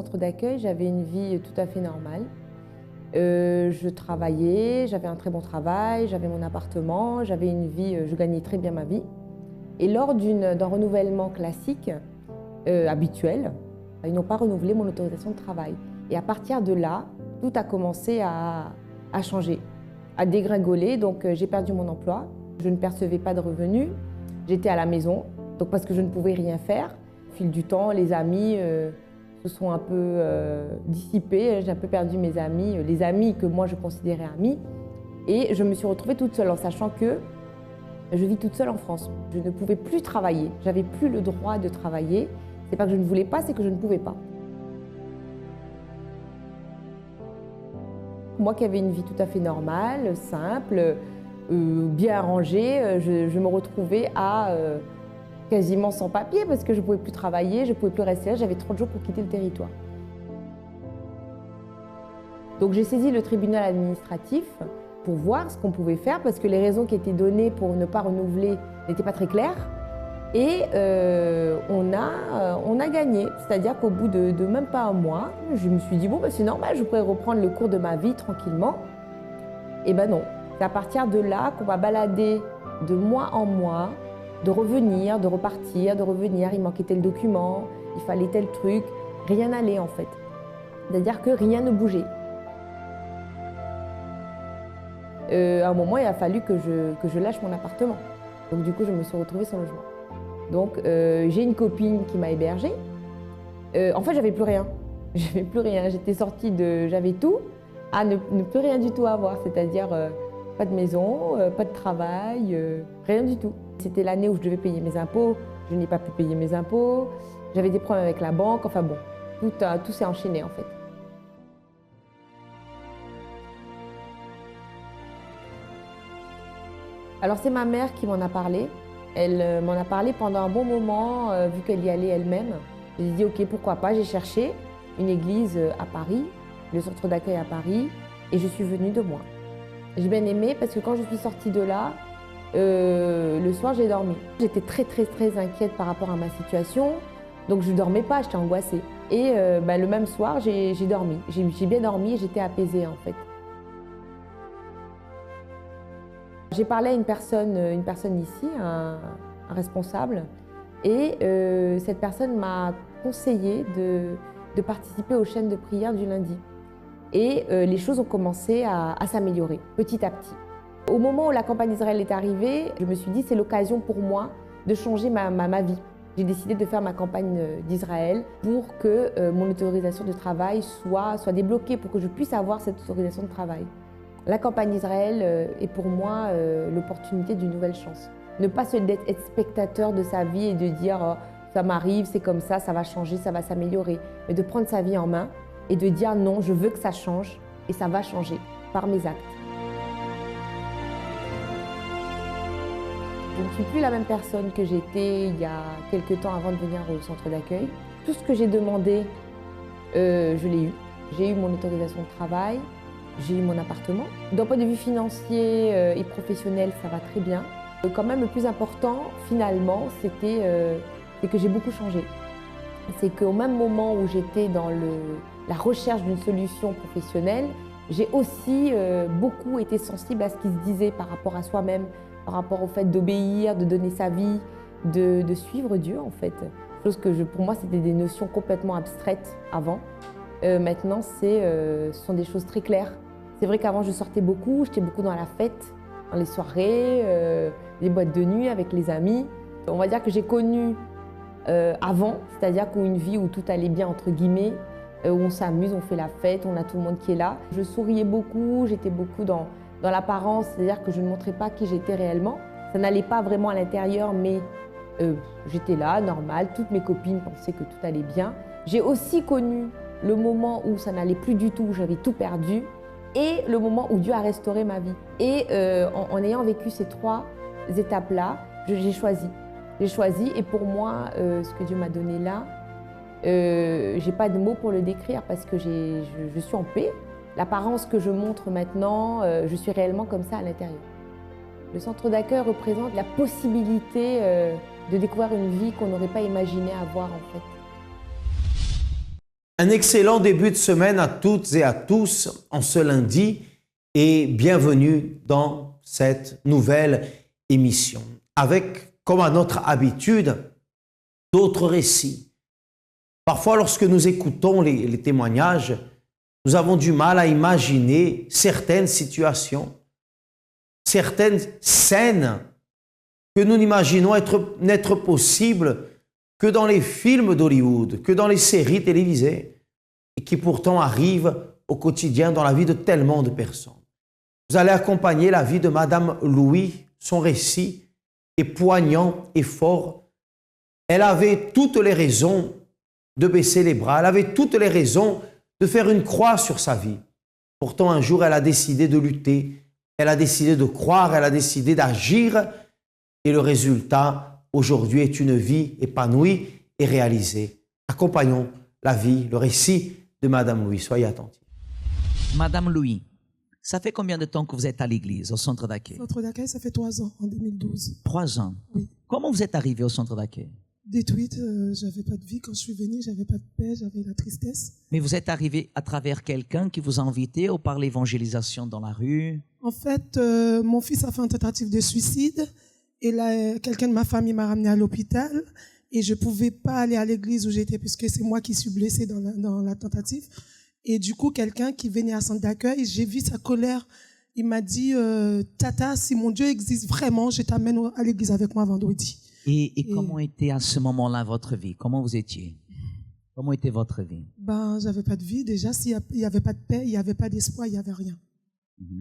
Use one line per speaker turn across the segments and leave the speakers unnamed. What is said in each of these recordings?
centre d'accueil, j'avais une vie tout à fait normale. Je travaillais, j'avais un très bon travail, j'avais mon appartement, j'avais une vie, je gagnais très bien ma vie. Et lors d'un renouvellement classique, habituel, ils n'ont pas renouvelé mon autorisation de travail. Et à partir de là, tout a commencé à changer, à dégringoler. Donc j'ai perdu mon emploi, je ne percevais pas de revenus, j'étais à la maison, donc parce que je ne pouvais rien faire. Au fil du temps, les amis se sont un peu dissipés, j'ai un peu perdu mes amis, les amis que moi je considérais amis. Et je me suis retrouvée toute seule en sachant que je vis toute seule en France. Je ne pouvais plus travailler, j'avais plus le droit de travailler. C'est pas que je ne voulais pas, c'est que je ne pouvais pas. Moi qui avais une vie tout à fait normale, simple, bien arrangée, je me retrouvais à quasiment sans papier parce que je ne pouvais plus travailler, je ne pouvais plus rester là, j'avais 30 jours pour quitter le territoire. Donc j'ai saisi le tribunal administratif pour voir ce qu'on pouvait faire parce que les raisons qui étaient données pour ne pas renouveler n'étaient pas très claires. Et on a gagné, c'est-à-dire qu'au bout de même pas un mois, je me suis dit bon, c'est normal, je pourrais reprendre le cours de ma vie tranquillement. Et ben non, c'est à partir de là qu'on va balader de mois en mois, de revenir, de repartir, de revenir, il manquait tel document, il fallait tel truc, rien n'allait en fait. C'est-à-dire que rien ne bougeait. À un moment, il a fallu que je lâche mon appartement. Donc du coup, je me suis retrouvée sans logement. Donc j'ai une copine qui m'a hébergée. En fait, j'avais plus rien. J'avais plus rien. J'étais sortie j'avais tout à ne plus rien du tout avoir. C'est-à-dire pas de maison, pas de travail, rien du tout. C'était l'année où je devais payer mes impôts. Je n'ai pas pu payer mes impôts. J'avais des problèmes avec la banque. Enfin bon, tout s'est enchaîné en fait. Alors c'est ma mère qui m'en a parlé. Elle m'en a parlé pendant un bon moment, vu qu'elle y allait elle-même. J'ai dit ok, pourquoi pas, j'ai cherché une église à Paris, le centre d'accueil à Paris, et je suis venue de moi. J'ai bien aimé parce que quand je suis sortie de là, le soir j'ai dormi. J'étais très inquiète par rapport à ma situation, donc je ne dormais pas, j'étais angoissée. Et le même soir, j'ai dormi. J'ai bien dormi et j'étais apaisée en fait. J'ai parlé à une personne ici, un responsable, et cette personne m'a conseillé de participer aux chaînes de prière du lundi. Et les choses ont commencé à s'améliorer petit à petit. Au moment où la campagne d'Israël est arrivée, je me suis dit c'est l'occasion pour moi de changer ma vie. J'ai décidé de faire ma campagne d'Israël pour que mon autorisation de travail soit débloquée, pour que je puisse avoir cette autorisation de travail. La campagne d'Israël est pour moi l'opportunité d'une nouvelle chance. Ne pas être spectateur de sa vie et de dire oh, ça m'arrive, c'est comme ça va changer, ça va s'améliorer. Mais de prendre sa vie en main et de dire non, je veux que ça change et ça va changer par mes actes. Je ne suis plus la même personne que j'étais il y a quelques temps avant de venir au centre d'accueil. Tout ce que j'ai demandé, je l'ai eu. J'ai eu mon autorisation de travail. J'ai eu mon appartement. D'un point de vue financier et professionnel, ça va très bien. Quand même, le plus important, finalement, c'est que j'ai beaucoup changé. C'est qu'au même moment où j'étais dans la recherche d'une solution professionnelle, j'ai aussi beaucoup été sensible à ce qui se disait par rapport à soi-même, par rapport au fait d'obéir, de donner sa vie, de suivre Dieu, en fait. Chose que pour moi, c'était des notions complètement abstraites avant. Maintenant, ce sont des choses très claires. C'est vrai qu'avant, je sortais beaucoup, j'étais beaucoup dans la fête, dans les soirées, les boîtes de nuit avec les amis. On va dire que j'ai connu avant, c'est-à-dire une vie où tout allait bien, entre guillemets, où on s'amuse, on fait la fête, on a tout le monde qui est là. Je souriais beaucoup, j'étais beaucoup dans l'apparence, c'est-à-dire que je ne montrais pas qui j'étais réellement. Ça n'allait pas vraiment à l'intérieur, mais j'étais là, normal. Toutes mes copines pensaient que tout allait bien. J'ai aussi connu le moment où ça n'allait plus du tout, où j'avais tout perdu, et le moment où Dieu a restauré ma vie. Et en ayant vécu ces trois étapes-là, j'ai choisi. J'ai choisi, et pour moi, ce que Dieu m'a donné là, j'ai pas de mots pour le décrire parce que je suis en paix. L'apparence que je montre maintenant, je suis réellement comme ça à l'intérieur. Le centre d'accueil représente la possibilité de découvrir une vie qu'on n'aurait pas imaginé avoir en fait.
Un excellent début de semaine à toutes et à tous en ce lundi et bienvenue dans cette nouvelle émission. Avec, comme à notre habitude, d'autres récits. Parfois, lorsque nous écoutons les témoignages, nous avons du mal à imaginer certaines situations, certaines scènes que nous n'imaginons n'être possibles que dans les films d'Hollywood, que dans les séries télévisées, et qui pourtant arrivent au quotidien dans la vie de tellement de personnes. Vous allez accompagner la vie de Madame Louis, son récit est poignant et fort. Elle avait toutes les raisons de baisser les bras, elle avait toutes les raisons de faire une croix sur sa vie. Pourtant, un jour, elle a décidé de lutter, elle a décidé de croire, elle a décidé d'agir, et le résultat, aujourd'hui, est une vie épanouie et réalisée. Accompagnons la vie, le récit de Madame Louis. Soyez attentifs.
Madame Louis, ça fait combien de temps que vous êtes à l'église, au centre d'accueil?
Centre d'accueil, ça fait 3 ans, en 2012.
3 ans.
Oui.
Comment vous êtes arrivé au centre d'accueil?
Détruite, j'avais pas de vie. Quand je suis venue, j'avais pas de paix, j'avais la tristesse.
Mais vous êtes arrivé à travers quelqu'un qui vous a invité ou par l'évangélisation dans la rue?
En fait, mon fils a fait une tentative de suicide. Et là, quelqu'un de ma famille m'a ramené à l'hôpital. Et je pouvais pas aller à l'église où j'étais puisque c'est moi qui suis blessée dans la tentative. Et du coup, quelqu'un qui venait à centre d'accueil, j'ai vu sa colère. Il m'a dit, Tata, si mon Dieu existe vraiment, je t'amène à l'église avec moi vendredi.
Et comment était à ce moment-là votre vie? Comment vous étiez? Comment était votre vie?
Ben, j'avais pas de vie. Déjà, s'il y avait pas de paix, il y avait pas d'espoir, il y avait rien.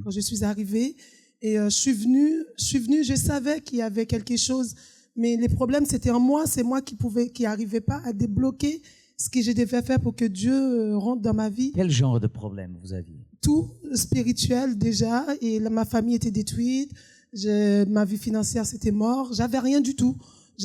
Quand je suis arrivée, et je suis venue, je savais qu'il y avait quelque chose, mais les problèmes c'était en moi, c'est moi qui arrivais pas à débloquer ce que je devais faire pour que Dieu rentre dans ma vie.
Quel genre de problème vous aviez?
Tout spirituel déjà, et ma famille était détruite, ma vie financière c'était mort, j'avais rien du tout.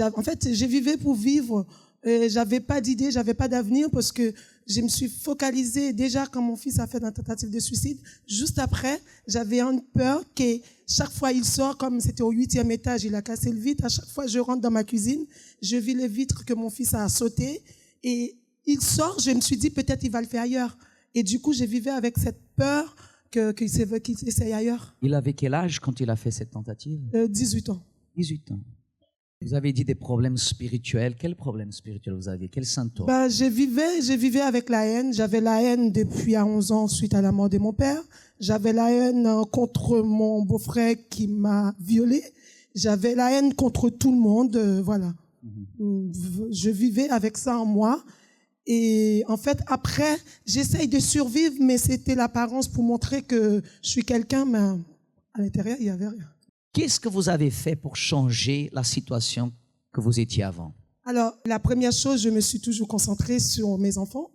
En fait, je vivais pour vivre, j'avais pas d'idée, j'avais pas d'avenir parce que je me suis focalisée déjà quand mon fils a fait une tentative de suicide. Juste après, j'avais une peur que chaque fois il sort, comme c'était au 8e étage, il a cassé le vitre. À chaque fois, je rentre dans ma cuisine, je vis les vitres que mon fils a sautées et il sort. Je me suis dit peut-être il va le faire ailleurs. Et du coup, je vivais avec cette peur qu'il essaye ailleurs.
Il avait quel âge quand il a fait cette tentative?
18 ans.
18 ans. Vous avez dit des problèmes spirituels. Quels problèmes spirituels vous aviez? Quels symptômes?
Ben, je vivais avec la haine. J'avais la haine depuis à 11 ans suite à la mort de mon père. J'avais la haine contre mon beau-frère qui m'a violée. J'avais la haine contre tout le monde. Voilà. Je vivais avec ça en moi. Et en fait, après, j'essaye de survivre, mais c'était l'apparence pour montrer que je suis quelqu'un, mais à l'intérieur, il n'y avait rien.
Qu'est-ce que vous avez fait pour changer la situation que vous étiez avant?
Alors, la première chose, je me suis toujours concentrée sur mes enfants.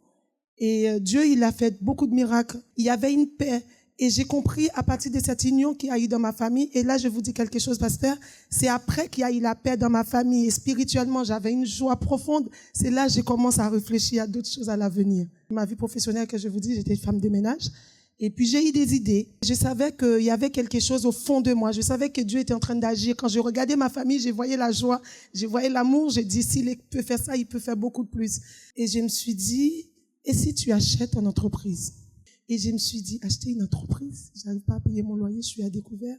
Et Dieu, il a fait beaucoup de miracles. Il y avait une paix. Et j'ai compris à partir de cette union qu'il y a eu dans ma famille. Et là, je vous dis quelque chose, pasteur. C'est après qu'il y a eu la paix dans ma famille. Et spirituellement, j'avais une joie profonde. C'est là que j'ai commencé à réfléchir à d'autres choses à l'avenir. Ma vie professionnelle, que je vous dis, j'étais femme de ménage. Et puis j'ai eu des idées. Je savais qu'il y avait quelque chose au fond de moi. Je savais que Dieu était en train d'agir. Quand je regardais ma famille, je voyais la joie, je voyais l'amour. J'ai dit, s'il peut faire ça, il peut faire beaucoup de plus. Et je me suis dit, et si tu achètes une entreprise? Et je me suis dit, acheter une entreprise? Je n'arrive pas à payer mon loyer, je suis à découvert.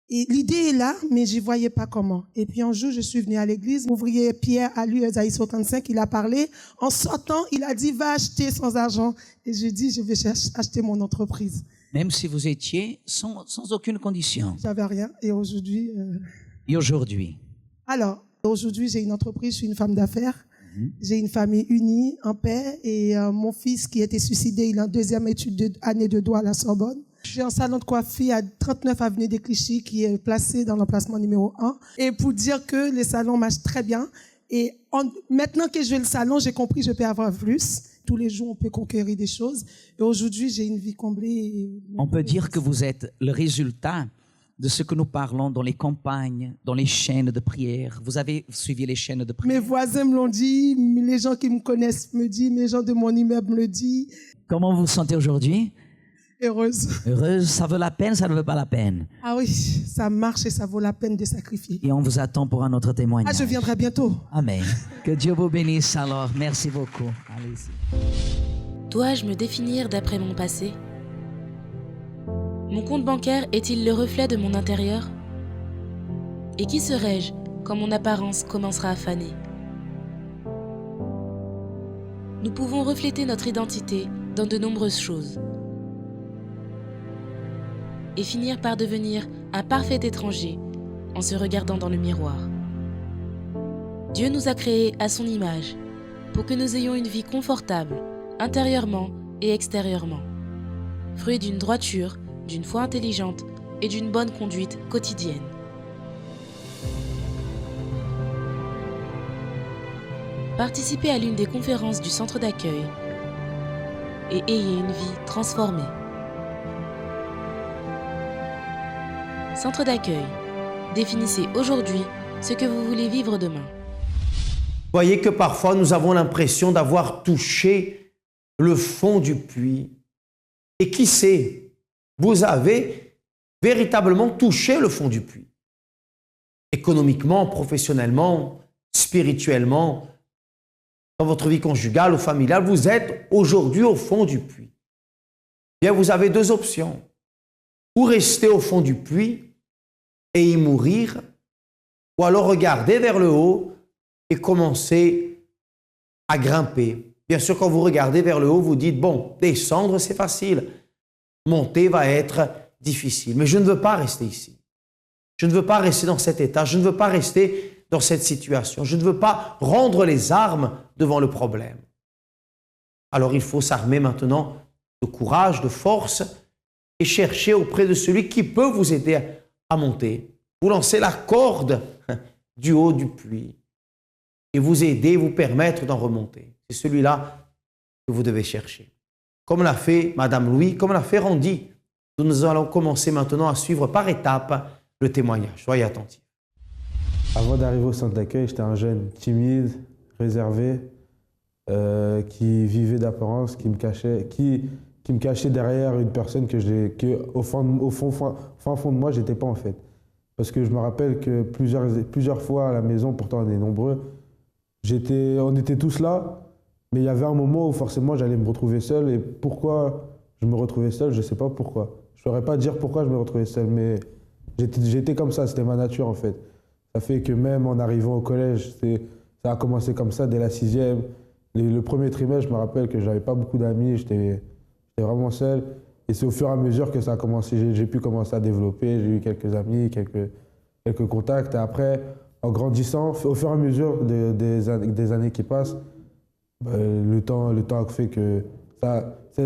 Et l'idée est là, mais je ne voyais pas comment. Et puis un jour, je suis venue à l'église. L'ouvrier Pierre a lu Ésaïe 55, il a parlé. En sortant, il a dit, va acheter sans argent. Et je dis, je vais acheter mon entreprise.
Même si vous étiez sans aucune condition.
J'avais rien. Et aujourd'hui...
Et aujourd'hui?
Alors, aujourd'hui, j'ai une entreprise, je suis une femme d'affaires. J'ai une famille unie, en paix. Et mon fils qui était suicidé, il a une 2e année de droit à la Sorbonne. Je suis en salon de coiffure à 39 avenue des Clichy qui est placé dans l'emplacement numéro 1. Et pour dire que le salon marche très bien. Et maintenant que j'ai le salon, j'ai compris que je peux avoir plus. Tous les jours, on peut conquérir des choses. Et aujourd'hui, j'ai une vie comblée.
On peut dire que vous êtes le résultat de ce que nous parlons dans les campagnes, dans les chaînes de prière. Vous avez suivi les chaînes de prière?
Mes voisins me l'ont dit, les gens qui me connaissent me disent, mes gens de mon immeuble me le disent.
Comment vous vous sentez aujourd'hui?
Heureuse.
Heureuse, ça vaut la peine, ça ne vaut pas la peine.
Ah oui, ça marche et ça vaut la peine de sacrifier.
Et on vous attend pour un autre témoignage.
Ah, je viendrai bientôt.
Amen. Que Dieu vous bénisse alors. Merci beaucoup. Allez-y.
Dois-je me définir d'après mon passé? Mon compte bancaire est-il le reflet de mon intérieur? Et qui serai-je quand mon apparence commencera à faner? Nous pouvons refléter notre identité dans de nombreuses choses et finir par devenir un parfait étranger en se regardant dans le miroir. Dieu nous a créés à son image pour que nous ayons une vie confortable, intérieurement et extérieurement, fruit d'une droiture, d'une foi intelligente et d'une bonne conduite quotidienne. Participez à l'une des conférences du centre d'accueil et ayez une vie transformée. Centre d'accueil. Définissez aujourd'hui ce que vous voulez vivre demain.
Voyez que parfois nous avons l'impression d'avoir touché le fond du puits. Et qui sait, vous avez véritablement touché le fond du puits. Économiquement, professionnellement, spirituellement, dans votre vie conjugale ou familiale, vous êtes aujourd'hui au fond du puits. Bien, vous avez deux options. Ou rester au fond du puits et y mourir, ou alors regarder vers le haut et commencer à grimper. Bien sûr, quand vous regardez vers le haut, vous dites, bon, descendre, c'est facile. Monter va être difficile. Mais je ne veux pas rester ici. Je ne veux pas rester dans cet état. Je ne veux pas rester dans cette situation. Je ne veux pas rendre les armes devant le problème. Alors il faut s'armer maintenant de courage, de force et chercher auprès de celui qui peut vous aider à monter. Vous lancez la corde du haut du puits et vous aider, vous permettre d'en remonter. C'est celui-là que vous devez chercher. Comme l'a fait Madame Louis, comme l'a fait Randy. Nous allons commencer maintenant à suivre par étapes le témoignage. Soyez attentifs.
Avant d'arriver au centre d'accueil, j'étais un jeune timide, réservé, qui vivait d'apparence, qui me cachait derrière une personne au fond de moi, j'étais pas en fait. Parce que je me rappelle que plusieurs fois à la maison, pourtant on est nombreux, on était tous là, mais il y avait un moment où forcément j'allais me retrouver seul. Et pourquoi je me retrouvais seul, je sais pas pourquoi. Je saurais pas dire pourquoi je me retrouvais seul, mais j'étais comme ça, c'était ma nature en fait. Ça fait que même en arrivant au collège, ça a commencé comme ça dès la 6e. Le premier trimestre, je me rappelle que j'avais pas beaucoup d'amis, j'étais vraiment seul. Et c'est au fur et à mesure que ça a commencé, j'ai pu commencer à développer, j'ai eu quelques amis, quelques contacts. Et après, en grandissant, au fur et à mesure des années qui passent, le temps a fait que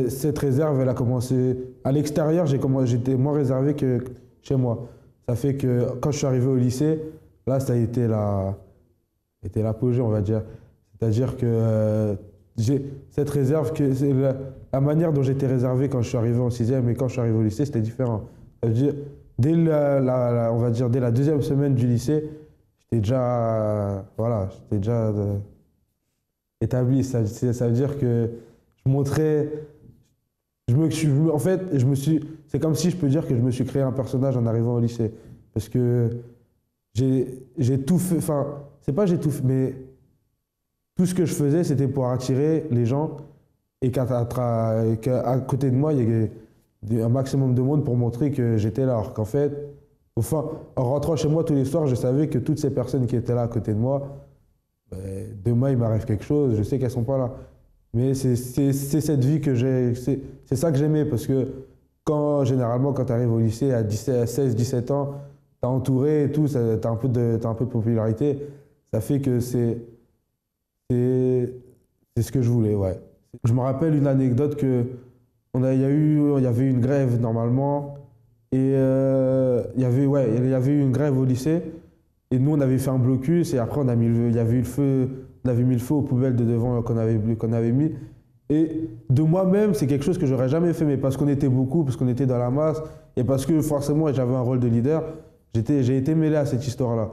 cette réserve, elle a commencé. À l'extérieur, j'étais moins réservé que chez moi. Ça fait que quand je suis arrivé au lycée, là, ça a été l'apogée, on va dire. C'est-à-dire que cette réserve, c'est la manière dont j'étais réservé quand je suis arrivé en 6e et quand je suis arrivé au lycée, c'était différent. Ça veut dire, dès on va dire, dès la 2e semaine du lycée, j'étais déjà établi. Ça veut dire que je montrais. En fait, c'est comme si je peux dire que je me suis créé un personnage en arrivant au lycée. Parce que j'ai tout fait, enfin, c'est pas j'ai tout fait, mais tout ce que je faisais, c'était pour attirer les gens et qu'à côté de moi, il y ait un maximum de monde pour montrer que j'étais là. Alors qu'en fait, en rentrant chez moi tous les soirs, je savais que toutes ces personnes qui étaient là à côté de moi, demain, il m'arrive quelque chose, je sais qu'elles sont pas là. Mais c'est cette vie que j'ai, c'est ça que j'aimais, parce que généralement, quand tu arrives au lycée à 16, 17 ans, t'es entouré et tout, t'as un peu de popularité, ça fait que c'est ce que je voulais, ouais. Je me rappelle une anecdote il y avait une grève normalement, et il y avait eu une grève au lycée, et nous on avait fait un blocus, et après on avait mis le feu aux poubelles de devant qu'on avait mis. Et de moi-même, c'est quelque chose que j'aurais jamais fait, mais parce qu'on était beaucoup, parce qu'on était dans la masse, et parce que forcément j'avais un rôle de leader, j'ai été mêlé à cette histoire-là.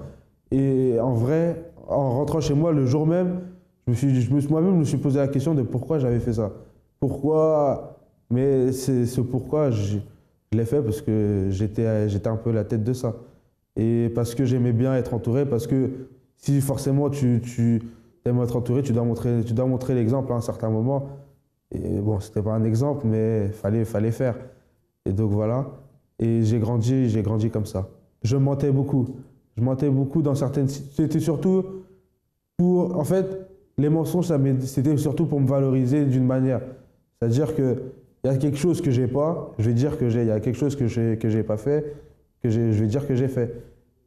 Et en vrai, en rentrant chez moi le jour même, moi-même je me suis posé la question de pourquoi j'avais fait ça. Pourquoi Mais c'est ce pourquoi je l'ai fait, parce que j'étais un peu la tête de ça. Et parce que j'aimais bien être entouré, parce que si forcément tu aimes être entouré, tu dois montrer l'exemple à un certain moment. Et bon, c'était pas un exemple, mais fallait faire. Et donc voilà. Et j'ai grandi comme ça. Je mentais beaucoup. Je mentais beaucoup dans certaines... C'était surtout pour... En fait, les mensonges, c'était surtout pour me valoriser d'une manière. C'est-à-dire qu'il y a quelque chose que j'ai pas, je vais dire que j'ai. Il y a quelque chose que j'ai pas fait, je vais dire que j'ai fait.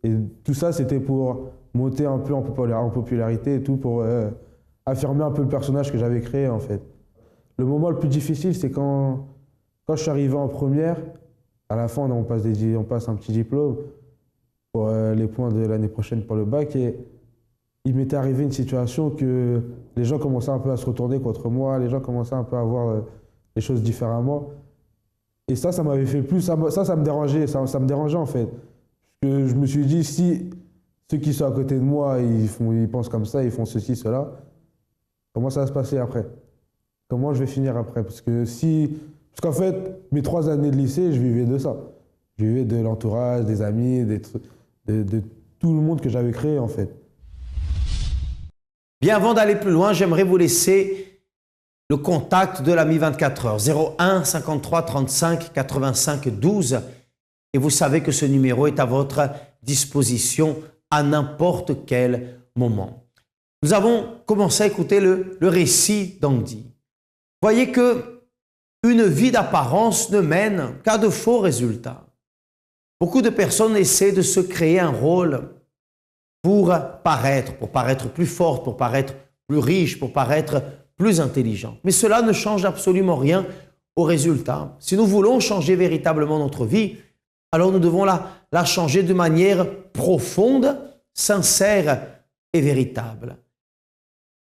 Et tout ça, c'était pour monter un peu en popularité et tout, pour affirmer un peu le personnage que j'avais créé, en fait. Le moment le plus difficile, c'est quand je suis arrivé en première. À la fin, on passe un petit diplôme pour les points de l'année prochaine pour le bac. Et il m'était arrivé une situation que les gens commençaient un peu à se retourner contre moi, les gens commençaient un peu à voir les choses différemment. Et ça m'avait fait plus... Ça me dérangeait, ça me dérangeait en fait. Parce que je me suis dit, si ceux qui sont à côté de moi, ils pensent comme ça, ils font ceci, cela, comment ça va se passer après? Comment je vais finir après? Parce qu'en fait, mes 3 années de lycée, je vivais de ça. Je vivais de l'entourage, des amis, de tout le monde que j'avais créé, en fait.
Bien, avant d'aller plus loin, j'aimerais vous laisser le contact de l'ami 24 heures, 01 53 35 85 12. Et vous savez que ce numéro est à votre disposition à n'importe quel moment. Nous avons commencé à écouter le récit d'Andy. Voyez que une vie d'apparence ne mène qu'à de faux résultats. Beaucoup de personnes essaient de se créer un rôle pour paraître plus forte, pour paraître plus riche, pour paraître plus intelligent. Mais cela ne change absolument rien au résultat. Si nous voulons changer véritablement notre vie, alors nous devons la changer de manière profonde, sincère et véritable.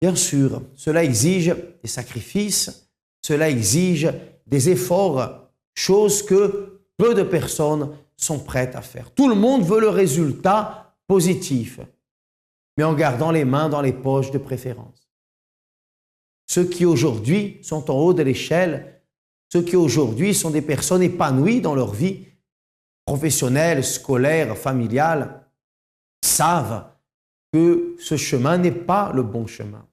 Bien sûr, cela exige des sacrifices, cela exige des efforts, chose que peu de personnes sont prêtes à faire. Tout le monde veut le résultat positif, mais en gardant les mains dans les poches de préférence. Ceux qui aujourd'hui sont en haut de l'échelle, ceux qui aujourd'hui sont des personnes épanouies dans leur vie professionnelle, scolaire, familiale, savent que ce chemin n'est pas le bon chemin,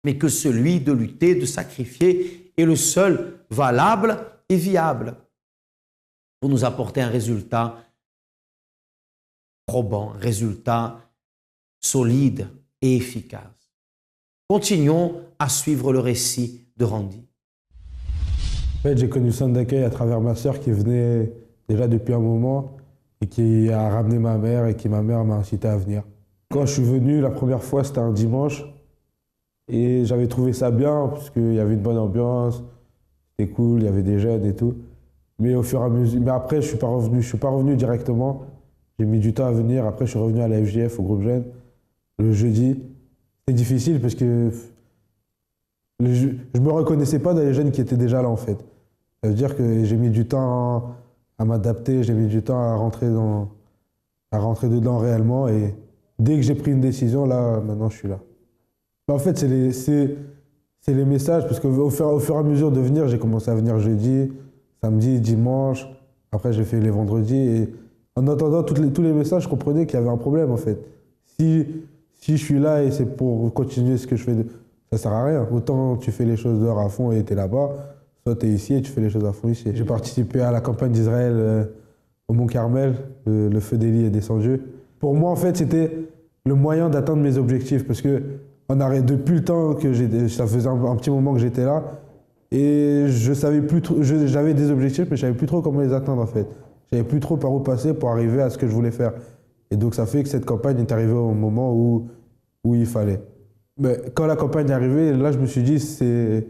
mais que celui de lutter, de sacrifier est le seul valable et viable pour nous apporter un résultat probant, un résultat solide et efficace. Continuons à suivre le récit de Randy.
En fait, j'ai connu le centre d'accueil à travers ma sœur qui venait déjà depuis un moment et qui a ramené ma mère et qui, ma mère, m'a incité à venir. Quand je suis venu, la première fois, c'était un dimanche et j'avais trouvé ça bien parce qu'il y avait une bonne ambiance, c'était cool, il y avait des jeunes et tout. Mais au fur et à mesure, mais après, je suis pas revenu directement. J'ai mis du temps à venir. Après, je suis revenu à la FJF, au groupe jeune, le jeudi. C'était difficile parce que je me reconnaissais pas dans les jeunes qui étaient déjà là, en fait. Ça veut dire que j'ai mis du temps à m'adapter, j'ai mis du temps à rentrer dedans réellement. Et dès que j'ai pris une décision, là, maintenant, je suis là. En fait, c'est les messages, parce qu'au fur et à mesure de venir, j'ai commencé à venir jeudi, samedi, dimanche. Après, j'ai fait les vendredis. Et en entendant tous les messages, je comprenais qu'il y avait un problème, en fait. Si je suis là et c'est pour continuer ce que je fais, ça sert à rien. Autant tu fais les choses dehors à fond et tu es là-bas, soit tu es ici et tu fais les choses à fond ici. J'ai participé à la campagne d'Israël au Mont Carmel, le feu d'Élie est descendu. Pour moi, en fait, c'était le moyen d'atteindre mes objectifs, parce que depuis le temps que ça faisait un petit moment que j'étais là, et je savais plus trop, j'avais des objectifs, mais je savais plus trop comment les atteindre, en fait. Je savais plus trop par où passer pour arriver à ce que je voulais faire. Et donc ça fait que cette campagne est arrivée au moment où il fallait. Mais quand la campagne est arrivée, là je me suis dit c'est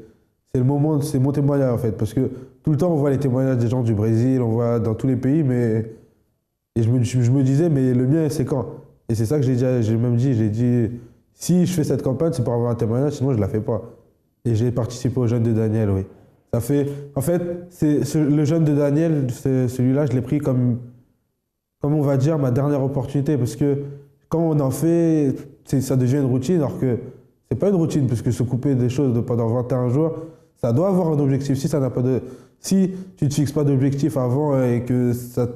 le moment, c'est mon témoignage, en fait, parce que tout le temps on voit les témoignages des gens du Brésil, on voit dans tous les pays, et je me disais mais le mien c'est quand? Et c'est ça que j'ai dit si je fais cette campagne c'est pour avoir un témoignage, sinon je la fais pas. Et j'ai participé au jeûne de Daniel, oui. En fait, le jeûne de Daniel, celui-là, je l'ai pris comme on va dire, ma dernière opportunité. Parce que quand on en fait, ça devient une routine, alors que c'est pas une routine, parce que se couper des choses pendant 21 jours, ça doit avoir un objectif. Si tu ne te fixes pas d'objectif avant et que ça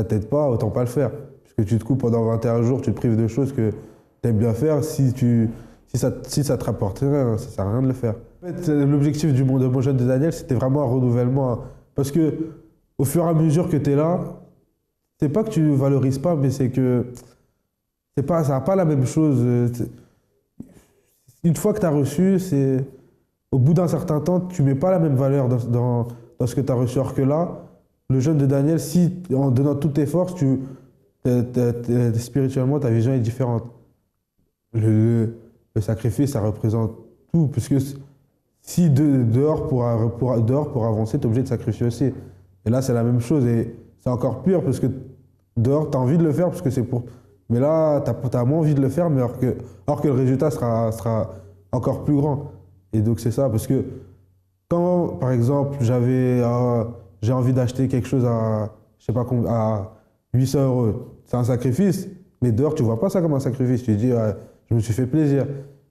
t'aide pas, autant pas le faire. Parce que tu te coupes pendant 21 jours, tu te prives de choses que tu aimes bien faire. Si ça te rapporte rien, ça sert à rien de le faire. En fait, l'objectif de mon jeune de Daniel, c'était vraiment un renouvellement. Parce que au fur et à mesure que tu es là, c'est pas que tu valorises pas, mais c'est que ça n'a pas la même chose. Une fois que tu as reçu, au bout d'un certain temps, tu mets pas la même valeur dans ce que tu as reçu. Alors que là, le jeune de Daniel, si en donnant toutes tes forces, spirituellement, ta vision est différente. Le sacrifice, ça représente tout. Parce que si dehors, pour avancer, tu es obligé de sacrifier aussi. Et là, c'est la même chose. Et c'est encore pire parce que dehors, tu as envie de le faire parce que c'est pour... Mais là, tu as moins envie de le faire, mais alors que le résultat sera encore plus grand. Et donc, c'est ça. Parce que quand, par exemple, j'ai envie d'acheter quelque chose à 800 €, c'est un sacrifice. Mais dehors, tu ne vois pas ça comme un sacrifice. Tu te dis, je me suis fait plaisir.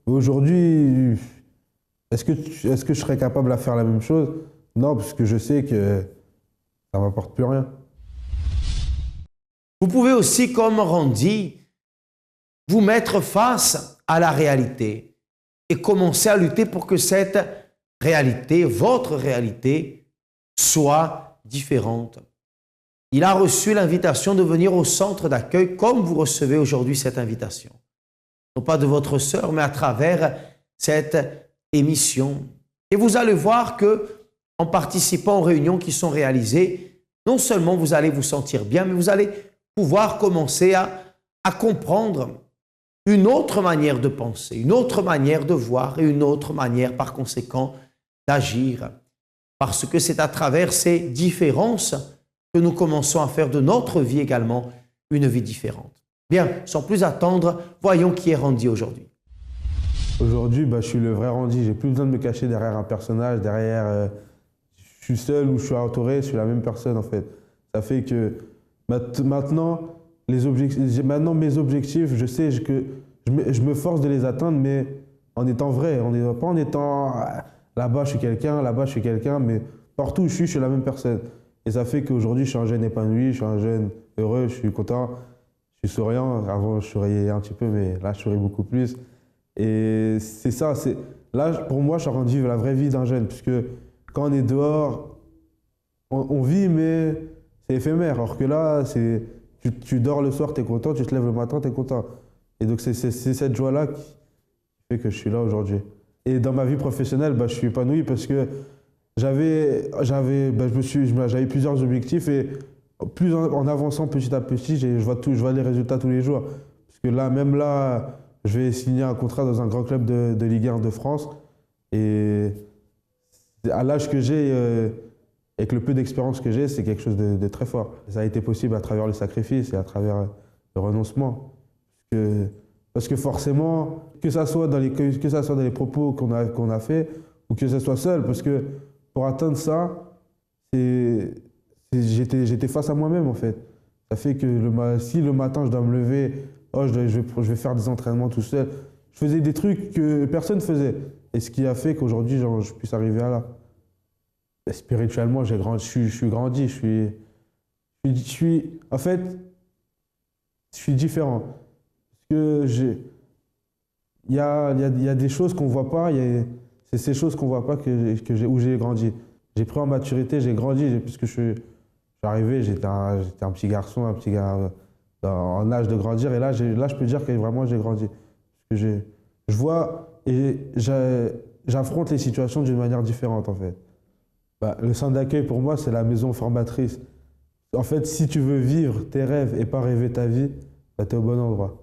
Aujourd'hui, est-ce que je serais capable de faire la même chose? Non, parce que je sais que ça ne m'apporte plus rien.
Vous pouvez aussi, comme Randy, vous mettre face à la réalité et commencer à lutter pour que cette réalité, votre réalité, soit différente. Il a reçu l'invitation de venir au centre d'accueil comme vous recevez aujourd'hui cette invitation. Non pas de votre sœur, mais à travers cette émission. Et vous allez voir que en participant aux réunions qui sont réalisées, non seulement vous allez vous sentir bien, mais vous allez pouvoir commencer à comprendre une autre manière de penser, une autre manière de voir et une autre manière, par conséquent, d'agir. Parce que c'est à travers ces différences que nous commençons à faire de notre vie également une vie différente. Bien, sans plus attendre, voyons qui est Randy aujourd'hui.
Aujourd'hui, je suis le vrai Randy. J'ai plus besoin de me cacher derrière un personnage, je suis seul ou je suis entouré, je suis la même personne en fait. Ça fait que maintenant, mes objectifs, je sais que je me force de les atteindre, mais en étant vrai. Pas en étant là-bas je suis quelqu'un, mais partout où je suis la même personne. Et ça fait qu'aujourd'hui, je suis un jeune épanoui, je suis un jeune heureux, je suis content, je suis souriant. Avant, je souriais un petit peu, mais là, je souris beaucoup plus. Et c'est ça. Là, pour moi, je suis en train de vivre la vraie vie d'un jeune, puisque quand on est dehors, on vit, mais c'est éphémère. Alors que là, tu dors le soir, tu es content, tu te lèves le matin, tu es content. Et donc, c'est cette joie-là qui fait que je suis là aujourd'hui. Et dans ma vie professionnelle, je suis épanoui parce que j'avais plusieurs objectifs et plus en avançant petit à petit, je vois les résultats tous les jours. Parce que là, je vais signer un contrat dans un grand club de Ligue 1 de France. Et à l'âge que j'ai, avec le peu d'expérience que j'ai, c'est quelque chose de très fort. Ça a été possible à travers le sacrifice et à travers le renoncement. Parce que forcément, que ça soit dans les propos qu'on a fait ou que ça soit seul, parce que pour atteindre ça, j'étais face à moi-même en fait. Ça fait que si le matin je dois me lever, je vais faire des entraînements tout seul, je faisais des trucs que personne ne faisait. Et ce qui a fait qu'aujourd'hui, je puisse arriver à là. Et spirituellement, je suis grandi, en fait, je suis différent. Parce que il y a des choses qu'on ne voit pas, c'est ces choses qu'on ne voit pas où j'ai grandi. J'ai pris en maturité, j'ai grandi, puisque je suis arrivé, j'étais un petit garçon, un petit gars en âge de grandir, et là je peux dire que vraiment j'ai grandi. Parce que je vois et j'affronte les situations d'une manière différente en fait. Le centre d'accueil pour moi c'est la maison formatrice. En fait, si tu veux vivre tes rêves et pas rêver ta vie, tu es au bon endroit.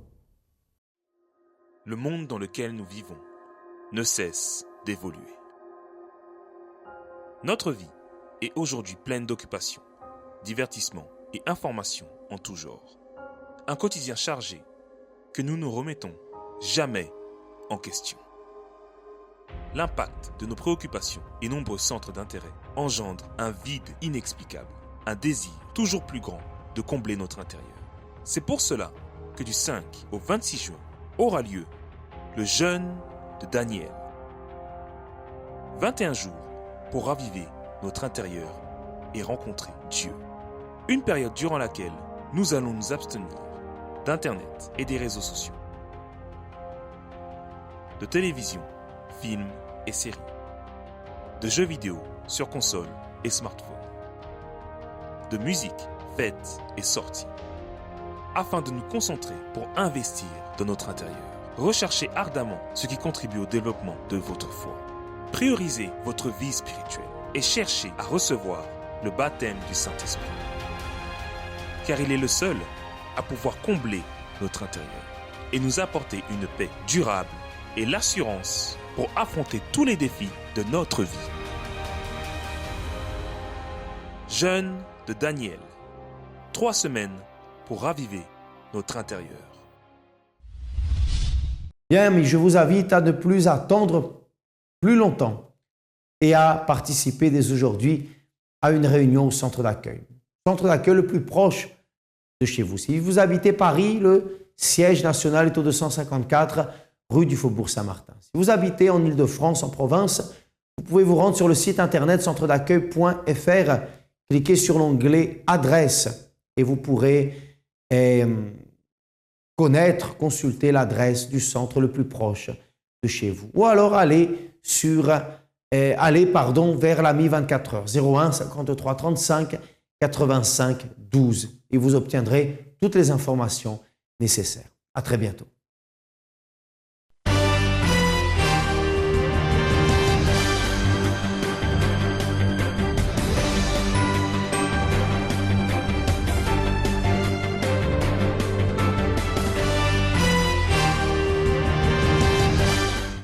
Le monde dans lequel nous vivons ne cesse d'évoluer. Notre vie est aujourd'hui pleine d'occupations, divertissements et informations en tout genre. Un quotidien chargé que nous ne remettons jamais en question. L'impact de nos préoccupations et nombreux centres d'intérêt engendre un vide inexplicable, un désir toujours plus grand de combler notre intérieur. C'est pour cela que du 5 au 26 juin aura lieu le jeûne de Daniel. 21 jours pour raviver notre intérieur et rencontrer Dieu. Une période durant laquelle nous allons nous abstenir d'Internet et des réseaux sociaux, de télévision, films et séries, de jeux vidéo sur console et smartphone, de musique, fêtes et sorties, afin de nous concentrer pour investir dans notre intérieur. Recherchez ardemment ce qui contribue au développement de votre foi. Priorisez votre vie spirituelle et cherchez à recevoir le baptême du Saint-Esprit. Car il est le seul à pouvoir combler notre intérieur et nous apporter une paix durable et l'assurance pour affronter tous les défis de notre vie. Jeûne de Daniel. 3 semaines pour raviver notre intérieur.
Bien, mais je vous invite à ne plus attendre plus longtemps et à participer dès aujourd'hui à une réunion au centre d'accueil. Centre d'accueil le plus proche de chez vous. Si vous habitez Paris, le siège national est au 254 rue du Faubourg Saint-Martin. Si vous habitez en Île-de-France, en province, vous pouvez vous rendre sur le site internet centredaccueil.fr, cliquez sur l'onglet « Adresse » et vous pourrez consulter l'adresse du centre le plus proche de chez vous. Ou alors aller vers l'AMI 24 heures, 01 53 35 85 12 et vous obtiendrez toutes les informations nécessaires. À très bientôt.